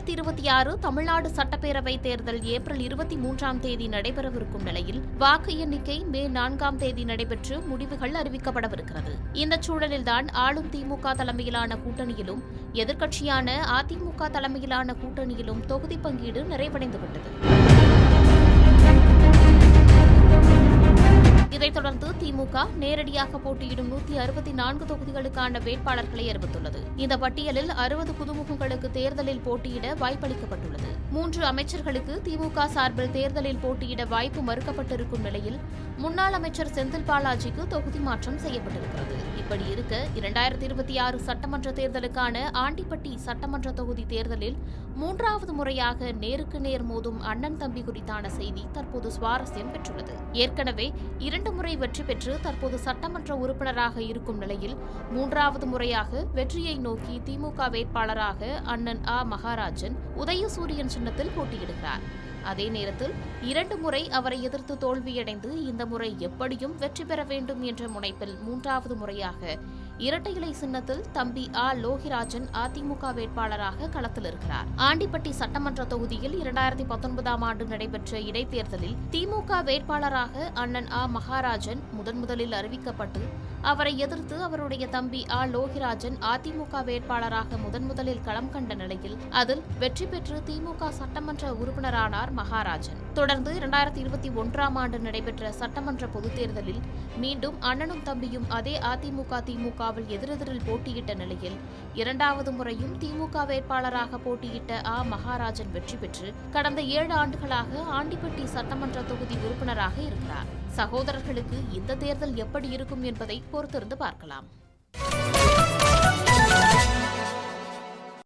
2026 தமிழ்நாடு சட்டப்பேரவை தேர்தல் ஏப்ரல் 23ஆம் தேதி நடைபெறவிருக்கும் நிலையில் வாக்கு எண்ணிக்கை மே 4ஆம் தேதி நடைபெற்று முடிவுகள் அறிவிக்கப்படவிருக்கிறது. இந்த சூழலில்தான் ஆளும் திமுக தலைமையிலான கூட்டணியிலும் எதிர்க்கட்சியான அதிமுக தலைமையிலான கூட்டணியிலும் தொகுதி பங்கீடு நிறைவடைந்துவிட்டது. இதைத் தொடர்ந்து திமுக நேரடியாக போட்டியிடும் 164 தொகுதிகளுக்கான வேட்பாளர்களை அறிவித்துள்ளது. இந்த பட்டியலில் 60 புதுமுகங்களுக்கு தேர்தலில் போட்டியிட வாய்ப்பளிக்கப்பட்டுள்ளது. 3 அமைச்சர்களுக்கு திமுக சார்பில் தேர்தலில் போட்டியிட வாய்ப்பு மறுக்கப்பட்டிருக்கும் நிலையில் முன்னாள் அமைச்சர் செந்தில் பாலாஜிக்கு தொகுதி மாற்றம் செய்யப்பட்டிருக்கிறது. இப்படி இருக்க 2026 சட்டமன்ற தேர்தலுக்கான ஆண்டிப்பட்டி சட்டமன்ற தொகுதி தேர்தலில் 3வது முறையாக நேருக்கு நேர் மோதும் அண்ணன் தம்பி குறித்தான செய்தி தற்போது சுவாரஸ்யம் பெற்றுள்ளது. ஏற்கனவே 2 முறை வெற்றி பெற்று தற்போது சட்டமன்ற உறுப்பினராக இருக்கும் நிலையில் 3வது முறையாக வெற்றியை நோக்கி திமுக வேட்பாளராக அண்ணன் ஆ மகாராஜன் உதயசூரியன் சின்னத்தில் போட்டியிடுகிறார். அதே நேரத்தில் 2 முறை அவரை எதிர்த்து தோல்வியடைந்து இந்த முறை எப்படியும் வெற்றி பெற வேண்டும் என்ற முனைப்பில் 3வது முறையாக இரட்டை இலை சின்னத்தில் தம்பி ஆ லோகிராஜன் அதிமுக வேட்பாளராக களத்தில் இருக்கிறார். ஆண்டிப்பட்டி சட்டமன்ற தொகுதியில் 2019ஆம் ஆண்டு நடைபெற்ற இடைத்தேர்தலில் திமுக வேட்பாளராக அண்ணன் ஆ மகாராஜன் முதலில் அறிவிக்கப்பட்டு அவரை எதிர்த்து அவருடைய தம்பி ஆ லோகிராஜன் அதிமுக வேட்பாளராக முதலில் களம் கண்ட நிலையில் அதில் வெற்றி பெற்று திமுக சட்டமன்ற உறுப்பினரானார் மகாராஜன். தொடர்ந்து 2021ஆம் ஆண்டு நடைபெற்ற சட்டமன்ற பொதுத் தேர்தலில் மீண்டும் அண்ணனும் தம்பியும் அதே அதிமுக திமுகவில் எதிரெதிரில் போட்டியிட்ட நிலையில் 2வது முறையும் திமுக வேட்பாளராக போட்டியிட்ட ஆ மகாராஜன் வெற்றி பெற்று கடந்த 7 ஆண்டுகளாக ஆண்டிப்பட்டி சட்டமன்ற தொகுதி உறுப்பினராக இருக்கிறார். சகோதரர்களுக்கு இந்த தேர்தல் எப்படி இருக்கும் என்பதை பொறுத்திருந்து பார்க்கலாம்.